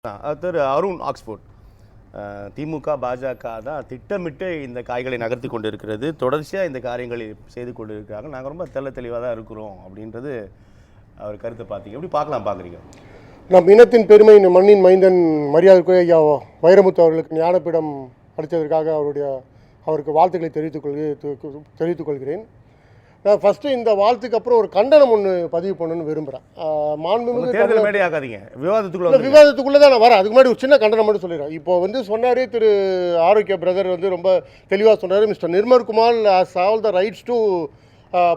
திரு Arun Oxford திமுக பாஜக தான் திட்டமிட்டு இந்த காய்களை நகர்த்தி கொண்டு இருக்கிறது. தொடர்ச்சியாக இந்த காரியங்களை செய்து கொண்டு இருக்கிறாங்க. நாங்கள் ரொம்ப தெளிவாக தான் இருக்கிறோம் அப்படின்றது அவர் கருத்தை பார்த்தீங்க. எப்படி பார்க்குறீங்க? நம் இனத்தின் பெருமை மண்ணின் மைந்தன் மரியாதைக்குரிய ஐயா வைரமுத்து அவர்களுக்கு ஞானப்பீடம் அளித்ததற்காக அவருக்கு வாழ்த்துக்களை தெரிவித்துக் கொள்கிறேன். நான் ஃபஸ்ட்டு இந்த வாழ்த்துக்கு அப்புறம் ஒரு கண்டனம் ஒன்று பதிவு பண்ணணும்னு விரும்புகிறேன். விவாதத்துக்குள்ளே தான் நான் வரேன். அதுக்கு முன்னாடி ஒரு சின்ன கண்டனம் மட்டும் சொல்லிடுறேன். இப்போ சொன்னார் திரு ஆரோக்கிய பிரதர் ரொம்ப தெளிவாக சொன்னார். Mister Nirmalkumar has all the rights to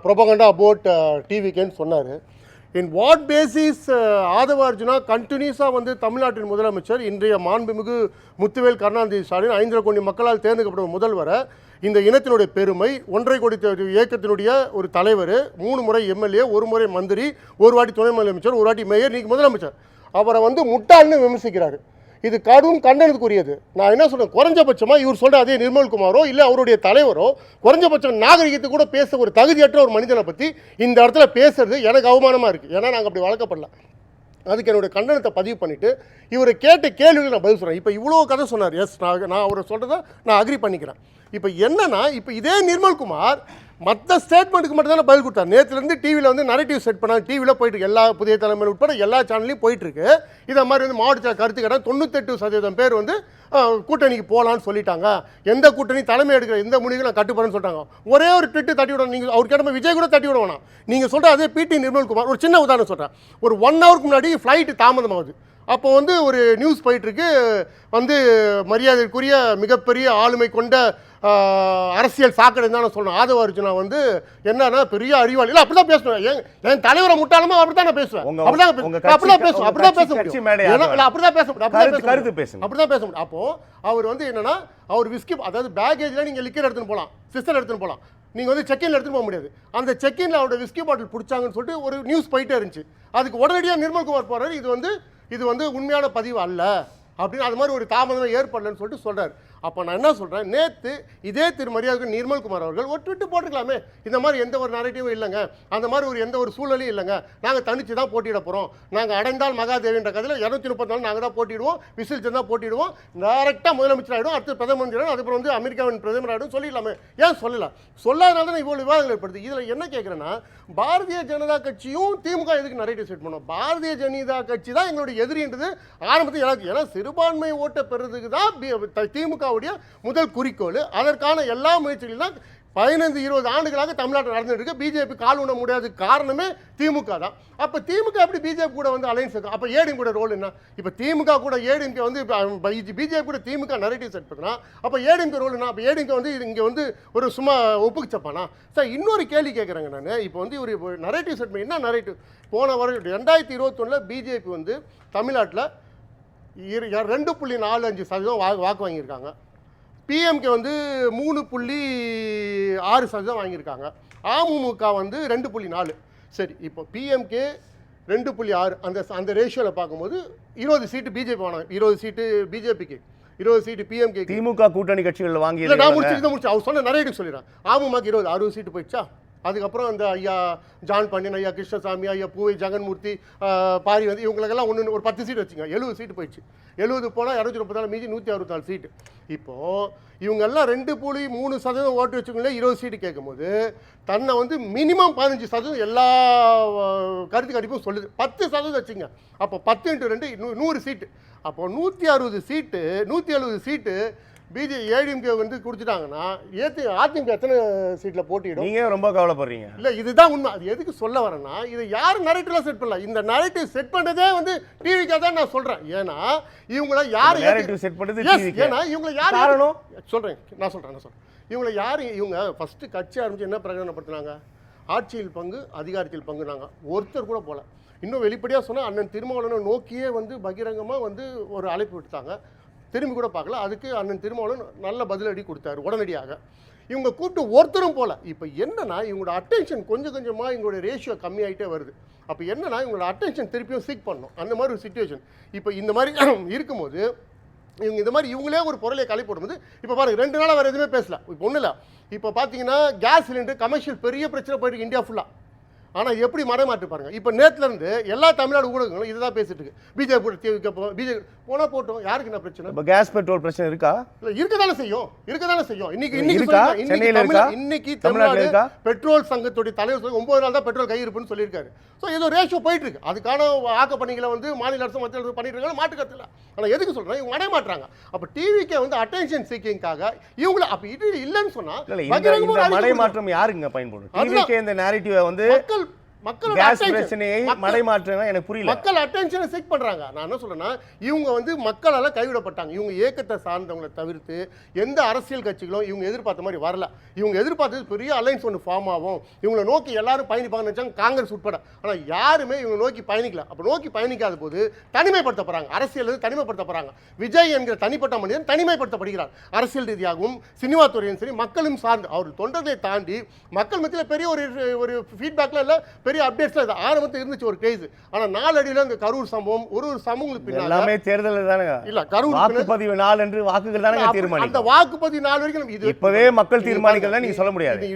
propaganda about டிவிகேன்னு சொன்னார். In what basis Aadhav Arjuna கண்டினியூஸாக தமிழ்நாட்டின் முதலமைச்சர் இன்றைய மாண்புமிகு முத்துவேல் கருணாநிதி ஸ்டாலின் 5 கோடி மக்களால் தேர்ந்தெடுக்கப்பட்ட முதல்வரை இந்த இனத்தினுடைய பெருமை 1.5 கோடி இயக்கத்தினுடைய ஒரு தலைவர் 3 முறை எம்எல்ஏ 1 முறை மந்திரி 1 வாட்டி துணை முதலமைச்சர் 1 வாட்டி மேயர் இன்னைக்கு முதலமைச்சர் அவரை முட்டாள்னு விமர்சிக்கிறாரு. இது கடும் கண்டனத்துக்குரியது. நான் என்ன சொல்கிறேன், குறைஞ்சபட்சமாக இவர் சொல்கிற அதே நிர்மல்குமாரோ இல்லை அவருடைய தலைவரோ குறைஞ்சபட்சம் நாகரிகத்தை கூட பேச ஒரு தகுதியற்ற ஒரு மனிதனை பற்றி இந்த இடத்துல பேசுறது எனக்கு அவமானமாக இருக்குது. ஏன்னா நாங்கள் அப்படி வளர்க்கப்படல. அதுக்கு என்னுடைய கண்டனத்தை பதிவு பண்ணிவிட்டு இவரை கேட்ட கேள்விகள் நான் பதில் சொல்கிறேன். இப்போ இவ்வளோ கதை சொன்னார். எஸ், நான் அவரை சொல்கிறத நான் அக்ரி பண்ணிக்கிறேன். இப்போ என்னன்னா, இப்போ இதே நிர்மல்குமார் மற்ற ஸ்டேட்மெண்ட்டுக்கு மட்டும் தானே பதில் கொடுத்தார். நேற்றுலேருந்து டிவியில் நரேட்டிவ் செட் பண்ணாங்க. டிவியில் போயிட்டுருக்கு, எல்லா புதிய தலைமையில் உட்பட எல்லா சேனல்லையும் போயிட்டுருக்கு. இதை மாதிரி மாவட்ட கருத்து கேட்டால் 98% பேர் கூட்டணிக்கு போகலான்னு சொல்லிட்டாங்க. எந்த கூட்டணி தலைமை எடுக்கிற எந்த முடிவுகளும் நான் கட்டுப்படுறேன்னு சொல்லிட்டாங்க. ஒரே ஒரு ட்விட்டு தட்டி விடணும். நீங்கள் அவர் கேட்ட விஜய் கூட தட்டி விட வேணாம். நீங்கள் சொல்கிற அதே பிடி நிர்மல்குமார் ஒரு சின்ன உதாரணம் சொல்கிறேன். ஒரு 1 ஹவருக்கு முன்னாடி ஃப்ளைட்டு தாமதமாகுது. அப்போ ஒரு நியூஸ் போயிட்டுருக்கு. மரியாதைக்குரிய மிகப்பெரிய ஆளுமை கொண்ட அரசியல் சாக்கடை தான் நான் சொல்லணும். ஆதவ அர்ஜுனா என்னன்னா பெரிய அறிவாளி. இல்லை, அப்படிதான் பேசணும். என் தலைவரை முட்டாளமா அப்படிதான் நான் பேசுவேன். அப்படிதான் பேச முடியும். அப்போ அவர் என்னன்னா, அவர் விஸ்கி, அதாவது பேகேஜ்ல நீங்க லிக்கர் எடுத்துன்னு போகலாம், சிஸ்டர் எடுத்துன்னு போகலாம். நீங்கள் செக்இன்ல எடுத்துன்னு போக முடியாது. அந்த செக்இன்ல அவரோட விஸ்கி பாட்டில் பிடிச்சாங்கன்னு சொல்லிட்டு ஒரு நியூஸ் போயிட்டே இருந்துச்சு. அதுக்கு உடனடியாக நிர்மல்குமார் போறாரு, இது உண்மையான பதிவு அல்ல அப்படின்னு, அது மாதிரி ஒரு தாமதம் ஏற்படலன்னு சொல்லிட்டு சொல்றாரு. அப்போ நான் என்ன சொல்கிறேன், நேற்று இதே திரு மரியாதை நிர்மல்குமார் அவர்கள் ஒரு ட்விட்டு போட்டுக்கலாமே, இந்த மாதிரி எந்த ஒரு நரேட்டிவும் இல்லைங்க, அந்த மாதிரி எந்த ஒரு சூழலையும் இல்லைங்க, நாங்கள் தனிச்சு தான் போட்டியிட போகிறோம், நாங்கள் அடைந்தால் மகாதேவின்ற கதையில் 234 நாங்கள் தான் போட்டிடுவோம், விசில் தான் போட்டிடுவோம், டேரெக்டாக முதலமைச்சர் ஆகிடும், அடுத்து பிரதம மந்திரி ஆகிடும், அதுக்கப்புறம் அமெரிக்காவின் பிரதமர் ஆகிடும் சொல்லிடலாமே. ஏன் சொல்லலாம்? சொல்லாதனால தான் இவ்வளோ விவாதங்கள் ஏற்படுது. இதில் என்ன கேட்குறேன்னா, பாரதிய ஜனதா கட்சியும் திமுக எதுக்கு நரேட்டிவ் செட் பண்ணோம்? பாரதிய ஜனதா கட்சி தான் எங்களுடைய எதிரின்றது ஆரம்பத்தில் எனக்கு, ஏன்னா சிறுபான்மை ஓட்டை பெறுறதுக்கு தான் திமுக முதல் குறிக்கோள். அதற்கான எல்லா முயற்சிகளும் தான் 15-20 ஆண்டுகளாக தமிழ்நாட்டில் நடந்துட்டு இருக்கு. பிஜேபி கால் உண்ண முடியாத காரணமே திமுக தான். அப்ப திமுக எப்படி பிஜேபி கூட அலைன்ஸ் இருக்கும்? அப்ப ஏடிஎம் கூட ரோல் என்ன? இப்ப திமுக கூட ஏடிஎம் பிஜேபி கூட திமுக நரேட்டிவ் செட் பண்ணா அப்ப ஏடிஎம் ரோல் என்ன? அப்ப ஏடிஎம் இங்க ஒரு சும்மா ஒப்புக்குச்சப்பானா? சார், இன்னொரு கேள்வி கேட்குறேங்க நான். இப்போ ஒரு நரேட்டிவ் செட் பண்ணி என்ன நரேட்டிவ்? போன வருடம் 2021 பிஜேபி தமிழ்நாட்டில் 2.45% வாக்கு வாங்கியிருக்காங்க. பிஎம்கே 3.6% வாங்கியிருக்காங்க. அமமுக 2.4. சரி, இப்போ பிஎம்கே 2.6 அந்த ரேஷியோவில் பார்க்கும்போது 20 சீட்டு பிஜேபி வாங்க, 20 சீட்டு பிஜேபிக்கு, 20 சீட்டு பிஎம்கே. திமுக கூட்டணி கட்சிகள் வாங்கி நான் முடிச்சு அவர் சொன்ன நிறைய சொல்லிடுறேன். அமமுக 60 சீட்டு போயிடுச்சா? அதுக்கப்புறம் அந்த ஐயா ஜான் பாண்டியன், ஐயா கிருஷ்ணசாமி, ஐயா பூவை ஜெகன்மூர்த்தி, பாரி இவங்களுக்கெல்லாம் ஒரு 10 சீட்டு வச்சுங்க, 70 சீட்டு போயிடுச்சு. 70 போனால் 234 மீதி 164 சீட்டு. இப்போது இவங்கெல்லாம் 2.3% ஓட்டு வச்சுங்களே 20 சீட்டு கேட்கும்போது தன்னை மினிமம் 15% எல்லா கருத்து கணிப்பும் சொல்லுது. 10% வச்சுங்க. அப்போ 10 × 2 100 சீட்டு. அப்போ 170 சீட்டு ஏடிஎம்கே கொடுத்துட்டாங்கன்னா அதிமுக எத்தனை சீட்டில் போட்டிடும்? நீங்க ரொம்ப கவலைப்படுறீங்க. இல்லை, இதுதான் உண்மை. அது எதுக்கு சொல்ல வரேன்னா, இதை யாரும் நரேட்டிவ்லாம் செட் பண்ணல. இந்த நரேட்டிவ் செட் பண்ணதே டிவிக்காக தான் நான் சொல்கிறேன். ஏன்னா இவங்கள யார் செட் பண்ணது? ஏன்னா இவங்களை யார் காரணம் சொல்கிறேன். நான் சொல்கிறேன் இவங்களை யார்? இவங்க ஃபஸ்ட்டு கட்சி ஆரம்பித்து என்ன பிரகடனப்படுத்தினாங்க? ஆட்சியில் பங்கு, அதிகாரத்தில் பங்குனாங்க. ஒருத்தர் கூட போகல. இன்னும் வெளிப்படையாக சொன்னால் அண்ணன் திருமாவளவனை நோக்கியே பகிரங்கமாக ஒரு அழைப்பு விடுத்தாங்க. திரும்பி கூட பார்க்கல. அதுக்கு அண்ணன் திருமாவளவன் நல்ல பதிலடி கொடுத்தாரு உடனடியாக. இவங்க கூப்பிட்டு ஒருத்தரும் போல. இப்போ என்னன்னா, இவங்களோட அட்டென்ஷன் கொஞ்சம் கொஞ்சமாக இவங்களோட ரேஷியோ கம்மியாகிட்டே வருது. அப்போ என்னன்னா, இவங்களோட அட்டென்ஷன் திருப்பியும் சீக் பண்ணணும். அந்த மாதிரி ஒரு சுச்சுவேஷன் இப்போ இந்த மாதிரி இருக்கும்போது இவங்க இந்த மாதிரி இவங்களே ஒரு பொருளை கலை போடும்போது இப்போ பாருங்க, 2 நாளாக வேறு எதுவுமே பேசல. இப்போ ஒன்றும் இல்லை. இப்போ பார்த்தீங்கன்னா கேஸ் சிலிண்டர் கமர்ஷியல் பெரிய பிரச்சனை போயிட்டு இந்தியா ஃபுல்லாக. ஆனால் எப்படி மறைமாற்றி பாருங்க. இப்போ நேத்துல இருந்து எல்லா தமிழ்நாடு ஊடகங்களும் இதுதான் பேசிட்டு இருக்கு. பிஜேபி போனா போட்டோம், யாருக்கு என்ன பிரச்சனை? இப்போ கேஸ் பெட்ரோல் பிரச்சனை இருக்கா? இல்ல இருக்கதானே செய்யும். இன்னைக்கு இருக்கா? சென்னையில இருக்கா? இன்னைக்கு தமிழ்நாட்டுல தமிழ்நாடு இருக்கா? பெட்ரோல் சங்கத்துடைய தலைவர் 9 நாள் தான் பெட்ரோல் கையிருப்புன்னு சொல்லியிருக்காரு. ஸோ ஏதோ ரேஷியோ போயிட்டு இருக்கு. அதுக்கான ஆக்க பணிகளை வந்து மாநில அரசு மத்திய அரசு பண்ணிட்டு இருக்காங்க, மாட்டுக்கத்துல. ஆனால் எதுக்கு சொல்றேன், இவங்க அடைய மாட்டாங்க. அப்போ டிவிக்கு வந்து அட்டென்ஷன் சீக்கிங்காக இவங்களை அப்ப இது இல்லைன்னு சொன்னா இந்த மடை மாற்றம் யாருங்க பயன்படும்? டிவிக்கு இந்த நேரேட்டிவை வந்து மக்கள் கேஸ் பிரச்சனையை மடை மாற்றம்னா எனக்கு புரியல. மக்கள் அட்டென்ஷனை செக் பண்றாங்க. நான் என்ன சொல்றேன்னா, இவங்க வந்து மக்களால கைவிடப்பட்டாங்க. இவங்க இயக்கத்தை சார்ந்தவங்களை தவிர்த்து எந்த அரசியல் கட்சிகளும் இவங்க எதிர்பார்த்த மாதிரி வரல. இவங்க எதிர்பார்த்தது பெரிய அலைன்ஸ் ஒன்று ஃபார்ம் ஆகும், இவங்களை நோக்கி எல்லாரும் பயணிப்பாங்கன்னு நினைச்சாங்க, காங்கிரஸ் உட்பட. ஆனால் யாருமே இவங்க நோக்கி பயணிக்கல. அப்போ நோக்கி பயணிக்காத போது தனிமைப்படுத்தப்படுறாங்க, அரசியல் தனிமைப்படுத்தப்படுறாங்க. விஜய் என்கிற தனிப்பட்ட மனிதன் தனிமைப்படுத்தப்படுகிறார். அரசியல் ரீதியாகவும் சினிமா துறையும் சரி மக்களும் சார்ந்து அவர் தொண்டர்களை தாண்டி மக்கள் மத்தியில் பெரிய ஒரு ஃபீட்பேக்ல இல்லை, பெரிய அப்டேட்ஸ்ல இது ஆரம்பத்தில் இருந்துச்சு ஒரு கேஸ். ஆனா நாளடியில் இந்த கரூர் சம்பவம் ஒரு சமூகங்களுக்கு பின்னால எல்லாமே தேர்தல் தானே. இல்ல கரூர் வாக்குப்பதிவு நாள் என்று வாக்குகள் தானே தீர்மானிக்கும். அந்த வாக்குப்பதிவு நாள் வரைக்கும் இது இப்பவே மக்கள் தீர்மானிக்கலாம் நீங்க சொல்ல முடியாது.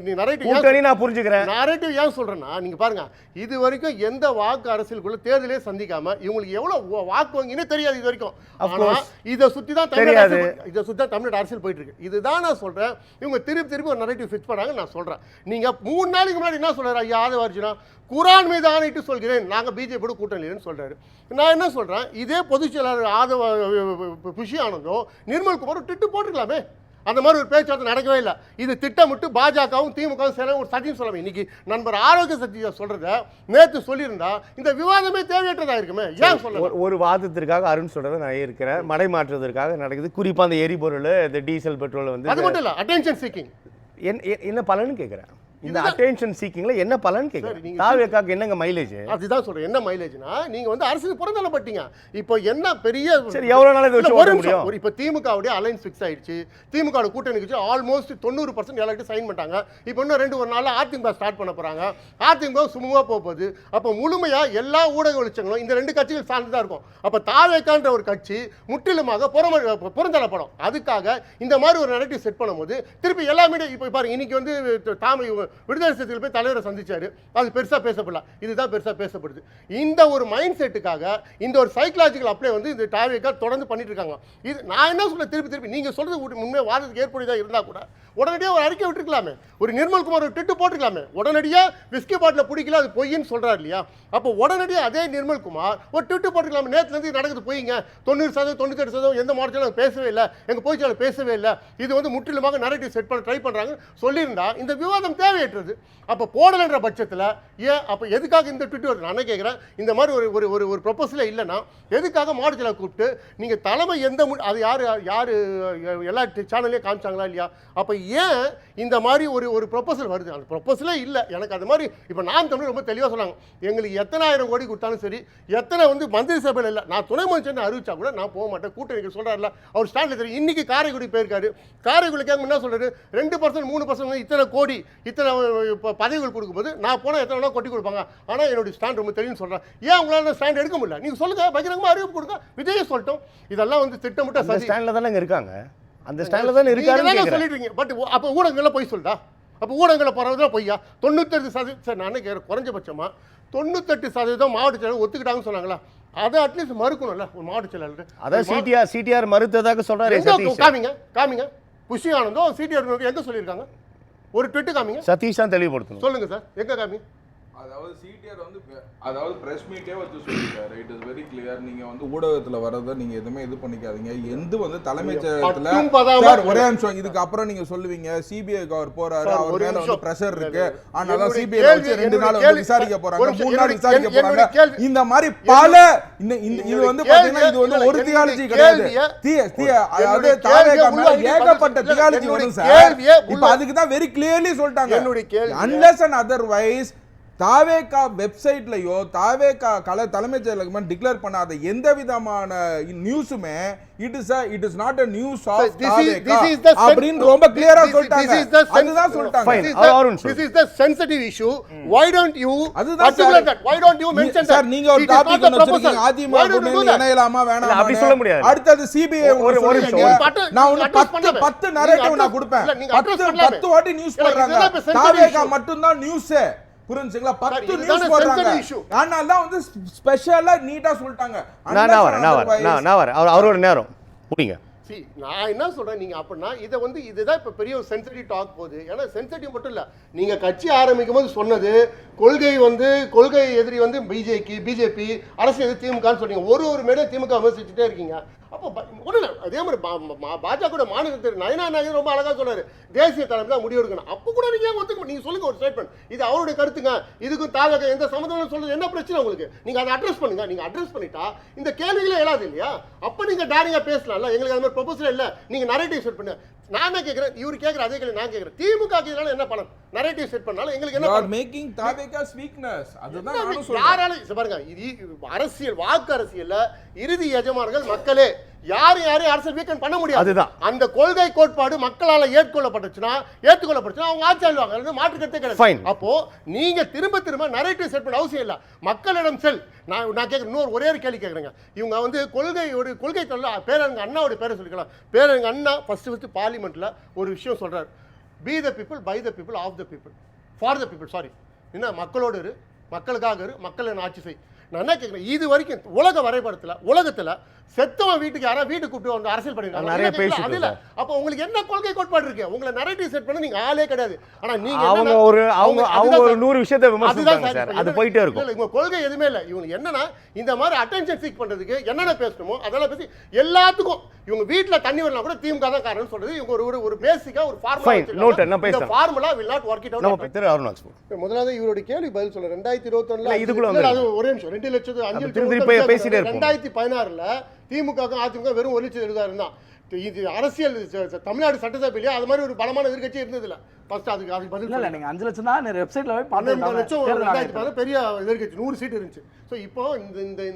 கூட்டணி நான் புரிஞ்சுக்கிறேன். நரேட்டிவ் ஏன் சொல்றேன்னா, நீங்க பாருங்க, இது வரைக்கும் எந்த வாக்கு அரசியலுக்குள்ள தேர்தலே சந்திக்காம இவங்களுக்கு எவ்வளவு வாக்கு வாங்கினே தெரியாது இது வரைக்கும். ஆனா இதை சுத்தி தான் தமிழ்நாடு அரசியல் போயிட்டு இருக்கு. இதுதான் நான் சொல்றேன். இவங்க திருப்பி ஒரு நரேட்டிவ் ஃபிக்ஸ் பண்ணாங்க. நான் சொல்றேன், நீங்க 3 நாளைக்கு முன்னாடி என்ன சொல்றாரு ஐயா ஆதவார்ஜுனா, குரான் மீது ஆணையிட்டு சொல்கிறேன், நாங்கள் பிஜேபியோட கூட்டணின்னு சொல்றாரு. நான் என்ன சொல்றேன், இதே பொதுச் செயலாளர் புஷி ஆனந்தோ நிர்மல்குமார் ட்விட்டு போட்டுக்கலாமே. அந்த மாதிரி ஒரு பேச்சுவார்த்தை நடக்கவே இல்லை. இது திட்டமிட்டு பாஜகவும் திமுகவும் சேர ஒரு சதின்னு சொல்லலாம். இன்னைக்கு நண்பர் ஆரோக்கிய சக்தியை சொல்றத நேற்று சொல்லியிருந்தா இந்த விவாதமே தேவையற்றதா இருக்குமே. ஏன் சொல்ல ஒரு வாதத்திற்காக அருண் சொல்றதை நான் இருக்கிறேன். மடை மாற்றுவதற்காக நடக்குது. குறிப்பா அந்த எரிபொருள், இந்த டீசல் பெட்ரோல் வந்து அது மட்டும் இல்லை, அட்டென்ஷன் சீக்கிங் என்ன பலன்னு கேட்குறேன். இந்த அட்டென்ஷன் சீக்கிங்ல என்ன பலன் கேக்குறீங்க? தாவேக்காக்கு என்னங்க மைலேஜ்? அதுதான் சொல்றேன். என்ன மைலேஜ்னா, நீங்க வந்து அரசுக்கு புறந்தள்ளப்பட்டீங்க. இப்போ என்ன பெரிய சரி எவ்வளவு நாள் இத வச்சு ஓட முடியும்? இப்போ திமுகவுடைய அலைன்ஸ் ஃபிக்ஸ் ஆயிடுச்சு. திமுகவோட கூட்டணிக்கு ஆல்மோஸ்ட் 90% எல்லாரும் சைன் பண்ணிட்டாங்க. இப்போ இன்னும் 2 நாள்ல அதிமுக ஸ்டார்ட் பண்ண போறாங்க. அதிமுக சுமூகமா போகுது. அப்போ முழுமையா எல்லா ஊடக வெளிச்சங்களும் இந்த 2 கட்சிகள் சார்ந்து தான் இருக்கும். அப்போ தாவேக்கான்ற ஒரு கட்சி முற்றிலுமாக புறந்தள்ளப்படும். அதுக்காக இந்த மாதிரி ஒரு நரேட்டிவ் செட் பண்ணும்போது திருப்பி எல்லா மீடியா இப்போ பாருங்க, இன்னைக்கு வந்து விடுதலை சிறுத்தைகள் போய் தலைவரை சந்திச்சாரு. அது பெருசா பேசப்படல. இதுதான் பெருசா பேசப்படுது. இந்த ஒரு மைண்ட் செட்டுக்காக இந்த ஒரு சைக்கலாஜிக்கல் அப்ளை வந்து இந்த டாவேக்கா தொடர்ந்து பண்ணிட்டு இருக்காங்க. இது நான் என்ன சொல்ல, திருப்பி நீங்க சொல்றது உண்மை வாதத்துக்கு ஏற்புடையதா இருந்தா கூட உடனடியாக ஒரு அறிக்கை விட்டுருக்கலாமே. ஒரு நிர்மல்குமார் ஒரு ட்விட்டு போட்டுக்கலாமே. உடனடியாக விஸ்கி பாட்டில் பிடிக்கல, அது பொய்ன்னு சொல்றாரு இல்லையா? அப்போ உடனடியாக அதே நிர்மல்குமார் ஒரு ட்விட்டு போட்டுக்கலாமே. நேற்றுலேருந்து நடக்குது பொய்ங்க, 90% 98% எந்த மாவட்டத்திலும் பேசவே இல்லை, எங்கள் பொய்ச்சாளர் பேசவே இல்லை, இது வந்து முற்றிலுமாக நரேட்டிவ் செட் பண்ண ட்ரை பண்ணுறாங்க சொல்லியிருந்தா இந்த விவாதம் தேவையற்றது. அப்போ போடலைன்ற பட்சத்தில் ஏன் அப்போ எதுக்காக இந்த ட்விட்டு வருது? நான் கேட்குறேன், இந்த மாதிரி ஒரு ப்ரொபோசலே இல்லைன்னா எதுக்காக மாவட்டத்தில் கூப்பிட்டு நீங்கள் தலைமை எந்த அது யார் எல்லா சேனல்லையும் காமிச்சாங்களா இல்லையா? அப்போ ஏன் இந்த மாதிரி ஒரு ப்ரொபோசல் வருது? அந்த ப்ரொபோசலே இல்லை. எனக்கு அது மாதிரி இப்போ நாம் தமிழ் ரொம்ப தெளிவாக சொன்னாங்க, எங்களுக்கு எத்தனை ஆயிரம் கோடி கொடுத்தாலும் சரி, எத்தனை வந்து மந்திரி சபையில் இல்லை, நான் துணை முதலமைச்சர் அறிவிச்சா கூட நான் போக மாட்டேன், கூட்டணிக்கு சொல்கிறாருல அவர் ஸ்டாண்டில் தெரியும். இன்னைக்கு காரைக்குடி போயிருக்காரு. காரைக்குடி கேட்க என்ன சொல்கிறாரு, 2% 3% இத்தனை கோடி இத்தனை பதவிகள் கொடுக்கும்போது நான் போனால் எத்தனை வேணா கொட்டி கொடுப்பாங்க. ஆனால் என்னுடைய ஸ்டாண்ட் ரொம்ப தெரியும் சொல்கிறேன். ஏன் உங்களால் ஸ்டாண்ட் எடுக்க முடியல? நீங்கள் சொல்லுங்கள், பகிரங்கமாக அறிவிப்பு கொடுங்க, விஜயை சொல்லட்டும். இதெல்லாம் வந்து திட்டமிட்ட ஸ்டாண்டில் தானே இருக்காங்க. அந்த ஸ்டாண்டில் தானே இருக்காங்க சொல்லிடுறீங்க. பட் அப்போ ஊடகங்கள்லாம் போய் சொல்லிட்டா, அப்போ ஊடகங்களை போகிறதுலாம் பொய்யா? 98% சார் நான் கேட்குறேன், குறைஞ்சபட்சமாக 98% மாவட்ட செயலர் ஒத்துக்கிட்டாங்கன்னு சொன்னாங்களா? அதை அட்லீஸ்ட் மறுக்கணும்ல ஒரு மாவட்ட செயலாளர். அதான் சிடிஆர் மறுத்ததாக சொல்றாரு. காமிங்க புஷி ஆனந்தோ சிடிஆர் எங்க சொல்லியிருக்காங்க? ஒரு ட்விட்டு காமிங்க. சதீஷ் தான் தெளிவுபடுத்தணும். சொல்லுங்க சார், எங்க காமிங்க? அதாவது சிடிஆர் வந்து அதாவது பிரஸ் மீட்டே வச்சு சொல்லிட்டாரு. It is very clear. நீங்க வந்து ஊடகத்துல வரத நீங்க எதுவுமே இது பண்ணிக்காதீங்க. எந்த வந்து தலைமைச் செயலகத்துல ஒரே நிமிஷம், இதுக்கு அப்புறம் நீங்க சொல்லுவீங்க சிபிஐக்கு அவர் போறாரு, அவர் மேல வந்து பிரஷர் இருக்கு, அதனால சிபிஐ வச்சு 2 நாள் வந்து விசாரிக்க போறாங்க, 3 நாள் விசாரிக்க போறாங்க. இந்த மாதிரி பல இது வந்து பாத்தீங்கன்னா இது வந்து ஒரு தியாலஜி கிடையாது. அதாவது தாவேகா மேல ஏகப்பட்ட தியாலஜி வரும் சார். இப்போ அதுக்கு தான் வெரி கிளியர்லி சொல்லிட்டாங்க, அன்லெஸ் அண்ட் அதர்வைஸ் தாவேகா வெப்சைட்லயோ தாவேகா தலைமைச் செயலகமா டிக்ளேர் பண்ணாத எந்த விதமான நியூஸுமே it is not a news of TVK அப்படிን ரொம்ப கிளியரா சொல்லிட்டாங்க. அதுதான் சொல்லிட்டாங்க. This is the sensitive issue. Why don't you articulate that? Why don't you mention that? Sir நீங்க ஒரு டாபிக் வச்சிருக்கீங்க, அதிமுக கூட்டணி இணையலாமா வேணாமா அப்படி சொல்ல முடியாது. அடுத்து சிபிஐ நான் ஒரு 10 நரேட்டிவ் நான் கொடுப்பேன். 10 வாட்டி நியூஸ் போடுறாங்க. தாவேகா மட்டும் தான் நியூஸ். புரிஞ்சுங்களா? 10 இதுதானே நியூஸ் போடுறாங்க. sensitive issue. அதனால தான் வந்து ஸ்பெஷலா நீட்டா சொல்லிட்டாங்க. நான் வரேன் அவரோட நேரம் முடிங்க. See, நான் என்ன சொல்றேன், நீங்க அப்படின்னா இதை வந்து இதுதான் இப்ப பெரிய ஒரு சென்சிட்டிவ் டாக் போகுது. ஏன்னா சென்சிட்டிவ் மட்டும் இல்ல, நீங்க கட்சி ஆரம்பிக்கும் போது சொன்னது கொள்கை எதிரி வந்து பிஜேபி, அரசியல் எதிரி திமுகன்னு சொன்னீங்க. ஒரு மேலே திமுக விமர்சிச்சுட்டே இருக்கீங்க. அப்போ ஒன்றும் இல்லை, அதே மாதிரி பாஜக மாநில நயனா நாயகன் ரொம்ப அழகா சொன்னாரு, தேசிய தலைமை தான் முடிவு எடுக்கணும். அப்போ கூட நீங்க ஒத்துக்க, நீங்க சொல்லுங்க ஒரு ஸ்டேட்மெண்ட், இது அவருடைய கருத்துங்க, இதுக்கும் தாவக எந்த சம்மந்தம் சொல்றது என்ன பிரச்சனை உங்களுக்கு, நீங்க அதை அட்ரஸ் பண்ணுங்க. நீங்க அட்ரஸ் பண்ணிட்டா இந்த கேள்விகளே எழாது இல்லையா? அப்ப நீங்க டேரிங்கா பேசலாம்ல. எங்களுக்கு அது மாதிரி ப்ரொபோசல் இல்ல, நீங்க நரேட்டிவ் செட் பண்ணுங்க. நான் என்ன கேட்கிறேன், இவரு கேட்கிற அதே கேள்வி நான் கேட்கிறேன், திமுக இதனால என்ன பண்ணணும்? நரேட்டிவ் செட் பண்ணாலும் எங்களுக்கு என்ன பண்ணணும்? Making TVK's weakness. அதுதான் நானும் சொல்றேன். யாரால பாருங்க, இது அரசியல், வாக்கு அரசியல்ல இறுதி எஜமானர்கள் மக்களே. யாரையும் அரசியல் வீக்கன் பண்ண முடியாது. அதுதான் அந்த கொள்கை கோட்பாடு மக்களால் ஏற்றுக்கொள்ளப்பட்டுச்சுன்னா அவங்க ஆட்சி ஆளுவாங்க, மாற்று கருத்தே கிடையாது. அப்போ நீங்க திரும்ப நரேட்டிவ் செட் பண்ண அவசியம் இல்ல, மக்களிடம் செல். நான் கேட்கிறேன், இன்னொரு ஒரே ஒரு கேள்வி கேட்குறேங்க. இவங்க வந்து கொள்கை சொல்ல பேரங்க அண்ணாவுடைய பேரை சொல்லிக்கலாம். பேரங்க அண்ணா ஃபர்ஸ்ட் பார்லிமெண்ட்ல ஒரு விஷயம் சொல்றாரு, be the people, by the people, of the people, for the people. Sorry, என்ன மக்களோடு இரு, மக்களுக்காக இரு, மக்கள் ஆட்சி செய். நான் என்ன கேட்கிறேன், இது வரைக்கும் உலக உலகத்துல செத்தவன் வீட்டுக்கு யாராவது வீட்டுக்கு கூப்பிட்டு வந்து அரசியல் பண்ணிருக்காங்க. அப்ப உங்களுக்கு என்ன கொள்கை கோட்பாடு இருக்கு? உங்களை நரேட்டிவ் செட் பண்ண நீங்க ஆளே கிடையாது. ஆனா நீங்க அவங்க ஒரு 100 விஷயத்தை விமர்சிப்பாங்க சார், அது போயிட்டே இருக்கும். இவங்க கொள்கை எதுவுமே இல்ல. இவங்க என்னன்னா இந்த மாதிரி அட்டென்ஷன் சீக் பண்றதுக்கு என்னென்ன பேசணுமோ அதெல்லாம் பேசி எல்லாத்துக்கும் இவங்க வீட்டுல தண்ணி வரலாம் கூட திமுக தான் காரணம் சொல்றது. இவங்க ஒரு பேசிக்கா ஒரு formula will not work it out. முதலாவது இவருடைய கேள்வி பதில் சொல்ல 2021 இதுக்குள்ள ஒரே நிமிஷம் 2 லட்சத்து 2016ல திமுக அதிமுக வெறும் 1,70,000 தான். இது அரசியல் தமிழ்நாடு சட்டசபையிலே அது மாதிரி ஒரு பலமான எதிர்க்கட்சி இருந்தது இல்ல. ஃபர்ஸ்ட் அதுக்கு பதில் இல்ல, நீங்க 5 லட்சம் தான் வெப்சைட்ல போய் 12 லட்சம் 2010 பெரிய எதிர்க்கட்சி 100 சீட் இருந்துச்சு. ஸோ இப்போ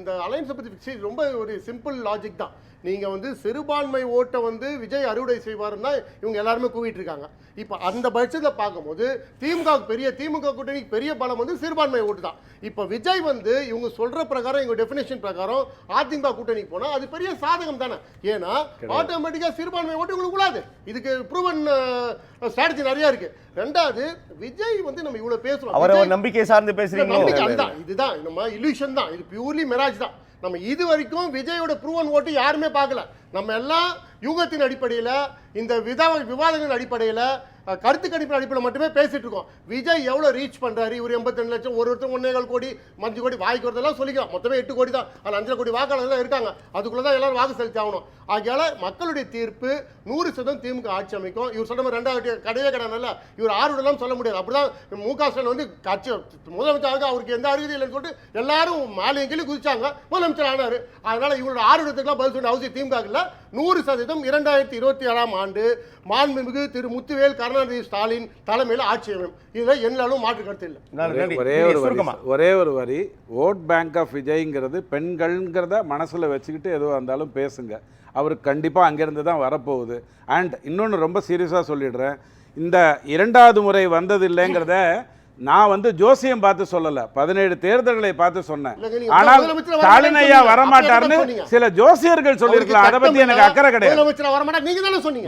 இந்த அலைன்ஸை பற்றி ரொம்ப ஒரு சிம்பிள் லாஜிக் தான். நீங்க வந்து சிறுபான்மை ஓட்டை வந்து விஜய் அறுவடை செய்வாருன்னா இவங்க எல்லாருமே கூவிட்டு இருக்காங்க. இப்போ அந்த பட்சத்தில் பார்க்கும்போது திமுக கூட்டணிக்கு பெரிய பலம் வந்து சிறுபான்மை ஓட்டு தான். இப்போ விஜய் வந்து இவங்க சொல்ற பிரகாரம், இவங்க டெஃபினேஷன் பிரகாரம் அதிமுக கூட்டணிக்கு போனா அது பெரிய சாதகம் தானே. ஏன்னா ஆட்டோமேட்டிக்கா சிறுபான்மை ஓட்டு உங்களுக்கு கூடாது. இதுக்கு ப்ரூவன் ஸ்ட்ராட்டஜி நிறைய இருக்கு. ரெண்டாவது, விஜய் வந்து நம்ம இவ்வளவு பேசுறோம், அவரை நம்பிக்கை சார்ந்து பேசுறீங்க. இதுதான் நம்ம இல்யூஷன் தான், இது பியூர்லி மிராஜ் தான். நம்ம இது வரைக்கும் விஜயோட ப்ரூவன் ஓட்டு யாருமே பார்க்கல. நம்ம எல்லாம் யூகத்தின் அடிப்படையில், இந்த விவாதங்களின் அடிப்படையில், கருத்து கணிப்பின் அடிப்படையில் மட்டுமே பேசிட்டு இருக்கோம். விஜய் எவ்வளோ ரீச் பண்றாரு, இவர் 82 லட்சம், ஒருத்தர் 1.25 கோடி, 5 கோடி வாய்க்கு வரதெல்லாம் சொல்லிக்கலாம். மொத்தமே 8 கோடி தான், அது 5 கோடி வாக்காளர்கள் இருக்காங்க. அதுக்குள்ள தான் எல்லாரும் வாக்கு செலுத்தி ஆகணும். ஆகையால மக்களுடைய தீர்ப்பு 100% திமுக ஆட்சி அமைக்கும். இவர் சொல்ற மாதிரி 2வது கிடையவே கிடையாது. இவர் ஆறுடலாம் சொல்ல முடியாது. அப்படிதான் மு.க. ஸ்டாலின் வந்து கட்சி முதலமைச்சராக அவருக்கு எந்த அருகதை இல்லைன்னு சொல்லிட்டு எல்லாரும் மாலையங்கிலும் குதிச்சாங்க, முதலமைச்சர் ஆனாரு. அதனால இவங்களோட ஆறுடத்துக்குலாம் பதில் சொல்ல அவசியம் திமுக இல்லை. 100% 2027ஆம் ஆண்டு மாண்புமிகு திரு முத்துவேல் கருணாநிதி ஸ்டாலின் தலைமையில் ஆட்சி அமையும். இதில் என்னாலும் மாற்று கருத்து இல்லை. ஒரே ஒரு வரி, ஓட் பேங்க் ஆஃப் விஜய்ங்கிறது பெண்கள்ங்கிறத மனசில் வச்சுக்கிட்டு எதுவாக இருந்தாலும் பேசுங்க. அவருக்கு கண்டிப்பாக அங்கேருந்து தான் வரப்போகுது. அண்ட் இன்னொன்று ரொம்ப சீரியஸாக சொல்லிடுறேன், இந்த 2வது முறை வந்தது இல்லைங்கிறத நான் வந்து ஜோசியம் பார்த்து சொல்லல, 17 தேர்தல்களை பார்த்து சொன்னேன். ஆனால் ஸ்டாலின் ஐயா வரமாட்டார்னு சில ஜோசியர்கள் சொல்லியிருக்கலாம். அதை பத்தி எனக்கு அக்கறை கிடையாது.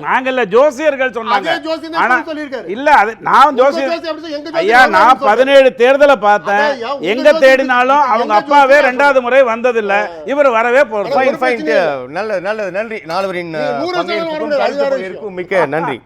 நாங்கல்ல, ஜோசியர்கள் சொன்னாங்க. இல்ல, அது நான் ஜோசியர் ஐயா, நான் 17 தேர்தலை பார்த்தேன். எங்க தேடினாலும் அவங்க அப்பாவே 2வது முறை வந்ததில்லை, இவர் வரவே போறாரு. நல்லது, நன்றி. நால்வரின் மிக்க நன்றி.